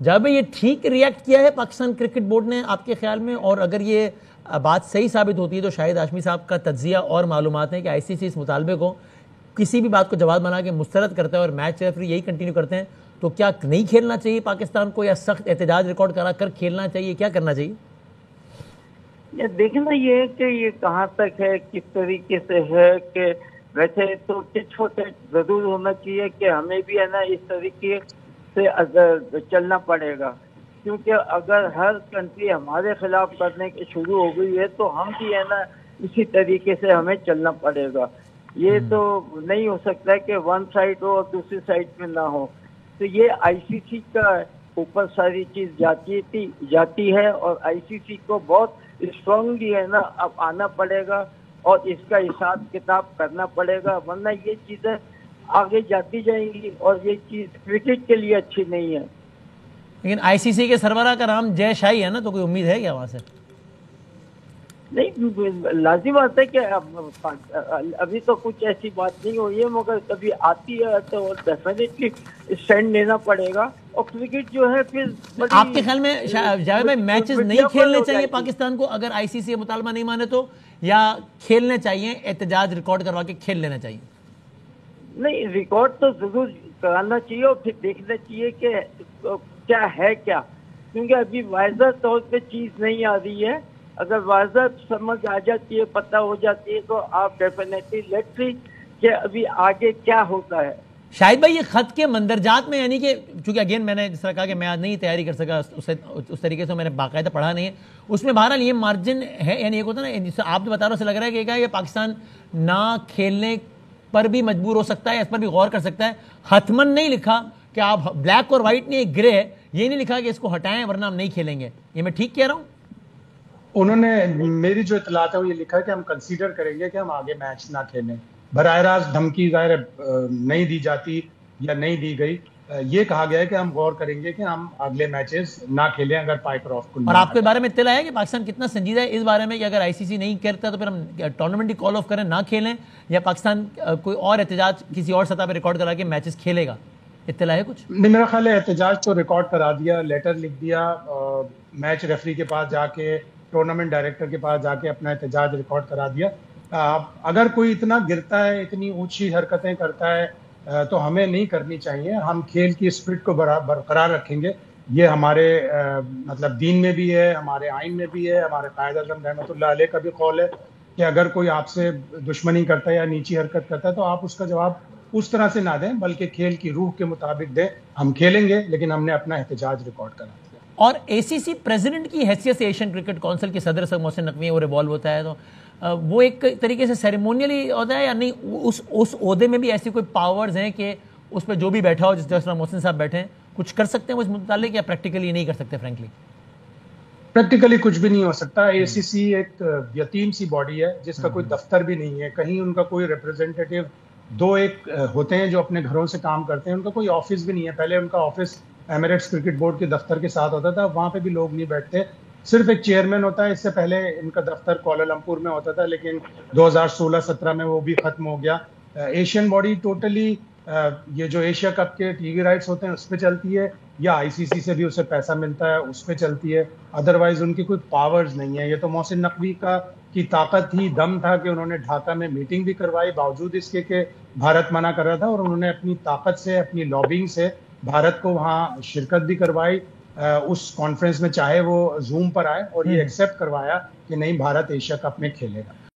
جب یہ ٹھیک ریئیکٹ کیا ہے پاکستان کرکٹ بورڈ نے آپ کے خیال میں؟ اور اگر یہ بات صحیح ثابت ہوتی ہے تو شاہد ہاشمی صاحب کا تجزیہ اور معلومات ہیں کہ آئی سی سی اس مطالبے کو کسی بھی بات کو جواب بنا کے مسترد کرتا ہے اور میچ ریفری یہی کنٹینیو کرتے ہیں، تو کیا نہیں کھیلنا چاہیے پاکستان کو، یا سخت احتجاج ریکارڈ کرا کر کھیلنا چاہیے؟ کیا کرنا چاہیے؟ دیکھنا یہ ہے کہ یہ کہاں تک ہے، کس طریقے سے ہے، کہ ویسے تو چھوٹے ضرور ہونا چاہیے کہ ہمیں بھی ہے نا اس طریقے سے چلنا پڑے گا، کیونکہ اگر ہر کنٹری ہمارے خلاف کرنے کے شروع ہو گئی ہے تو ہم بھی ہے نا اسی طریقے سے ہمیں چلنا پڑے گا۔ یہ تو نہیں ہو سکتا کہ ون سائڈ ہو اور دوسری سائڈ میں نہ ہو، تو یہ آئی سی سی کا اوپر ساری چیز جاتی ہے، اور آئی سی سی کو بہت اسٹرانگلی ہے نا اب آنا پڑے گا اور اس کا حساب کتاب کرنا پڑے گا، ورنہ یہ چیزیں آگے جاتی جائیں گی اور یہ چیز کرکٹ کے لیے اچھی نہیں ہے۔ لیکن آئی سی سی کے سربراہ کا نام جے شاہی ہے نا، تو کوئی امید ہے کیا وہاں سے؟ نہیں، لازم آتا ہے کہ ابھی تو کچھ ایسی بات نہیں ہوئی ہے، مگر کبھی آتی ہے تو ڈیفینیٹلی اسٹینڈ لینا پڑے گا، اور کرکٹ جو ہے پھر آپ کے خیال میں جاوید بھائی میچز نہیں کھیلنے چاہیے پاکستان کو اگر آئی سی سی مطالبہ نہیں مانے تو، یا کھیلنے چاہیے، احتجاج ریکارڈ کروا کے کھیل لینا چاہیے؟ نہیں، ریکارڈ تو ضرور کرانا چاہیے اور پھر دیکھنا چاہیے کہ کیا ہے کیا، کیونکہ ابھی واضح طور پہ چیز نہیں آ رہی ہے۔ اگر واضح سمجھ آ جاتی ہے، پتہ ہو جاتی ہے، تو آپ ڈیفینیٹلی لیٹس سی کہ ابھی آگے کیا ہوتا ہے۔ شاہد بھائی، یہ خط کے مندرجات میں، یعنی کہ چونکہ اگین میں نے جس طرح کہا کہ میں آج نہیں تیاری کر سکا اس طریقے سے، میں نے باقاعدہ پڑھا نہیں ہے، اس میں بہرحال یہ مارجن ہے، یعنی ایک ہوتا ہے نا، جس سے آپ جو بتا رہے ہو سے لگ رہا ہے کہ یہ پاکستان نہ کھیلنے پر بھی مجبور ہو سکتا ہے، اس پر بھی غور کر سکتا ہے۔ حتمن نہیں لکھا کہ آپ بلیک اور وائٹ نہیں، ایک گرے ہے، یہ نہیں لکھا کہ اس کو ہٹائیں ورنہ ہم نہیں کھیلیں گے، یہ میں ٹھیک کہہ رہا ہوں؟ انہوں نے میری جو اطلاعات ہے وہ یہ لکھا ہے کہ ہم کنسیڈر کریں گے کہ ہم آگے میچ نہ کھیلیں۔ براہ راست دھمکی ظاہر نہیں دی جاتی یا نہیں دی گئی، یہ کہا گیا ہے کہ ہم غور کریں گے کہ ہم اگلے میچز نہ کھیلیں اگر پائیکراف کو۔ اور آپ کے بارے میں اطلاع ہے کہ پاکستان کتنا سنجیدہ ہے اس بارے میں کہ اگر آئی سی سی نہیں کرتا تو پھر ہم ٹورنامنٹ ہی کال آف کریں، نہ کھیلیں، یا پاکستان کوئی اور احتجاج کسی اور سطح پہ ریکارڈ کرا کے میچز کھیلے گا؟ اطلاع ہے کچھ؟ نہیں، میرا خیال ہے احتجاج تو ریکارڈ کرا دیا، لیٹر لکھ دیا، میچ ریفری کے پاس جا کے، ٹورنامنٹ ڈائریکٹر کے پاس جا کے اپنا احتجاج ریکارڈ کرا دیا۔ اگر کوئی اتنا گرتا ہے، اتنی اونچی حرکتیں کرتا ہے، تو ہمیں نہیں کرنی چاہیے۔ ہم کھیل کی اسپرٹ کو برقرار رکھیں گے، یہ ہمارے مطلب دین میں بھی ہے، ہمارے آئین میں بھی ہے، ہمارے قائد اعظم رحمۃ اللہ علیہ کا بھی قول ہے کہ اگر کوئی آپ سے دشمنی کرتا ہے یا نیچی حرکت کرتا ہے تو آپ اس کا جواب اس طرح سے نہ دیں، بلکہ کھیل کی روح کے مطابق دیں۔ ہم کھیلیں گے لیکن ہم نے اپنا احتجاج ریکارڈ کرا دیا۔ اور اے سی سی پریزیڈنٹ کی حیثیت سے ایشین کرکٹ کونسل کے صدر سے محسن نقوی وہ ریوالو ہوتا ہے، تو وہ ایک طریقے سے سیریمونیلی ہوتا ہے یا نہیں؟ اس عہدے میں بھی ایسی کوئی پاورز ہیں کہ اس پہ جو بھی بیٹھا ہو، جس طرح محسن صاحب بیٹھے ہیں، کچھ کر سکتے ہیں وہ اس متعلق، یا پریکٹیکلی نہیں کر سکتے؟ فرینکلی پریکٹیکلی کچھ بھی نہیں ہو سکتا۔ اے سی سی ایک یتیم سی باڈی ہے جس کا کوئی دفتر بھی نہیں ہے، کہیں ان کا کوئی ریپرزینٹیٹیو، دو ایک ہوتے ہیں جو اپنے گھروں سے کام کرتے ہیں، ان کا کوئی آفس بھی نہیں ہے۔ پہلے ان کا آفس ایمریٹس کرکٹ بورڈ کے دفتر کے ساتھ ہوتا تھا، وہاں پہ بھی لوگ نہیں بیٹھتے، صرف ایک چیئرمین ہوتا ہے۔ اس سے پہلے ان کا دفتر کوالالمپور میں ہوتا تھا، لیکن 2016-17 میں وہ بھی ختم ہو گیا۔ ایشین باڈی ٹوٹلی یہ جو ایشیا کپ کے ٹی وی رائٹس ہوتے ہیں اس پہ چلتی ہے، یا آئی سی سی سے بھی اسے پیسہ ملتا ہے اس پہ چلتی ہے، ادروائز ان کی کوئی پاورز نہیں ہے۔ یہ تو محسن نقوی کی طاقت ہی دم تھا کہ انہوں نے ڈھاکہ میں میٹنگ بھی کروائی، باوجود اس کے کہ بھارت منع کر رہا تھا، اور انہوں نے اپنی طاقت سے، اپنی لابنگ سے بھارت کو وہاں شرکت بھی کروائی اس کانفرنس میں، چاہے وہ زوم پر آئے، اور یہ ایکسیپٹ کروایا کہ نہیں، بھارت ایشیا کپ میں کھیلے گا۔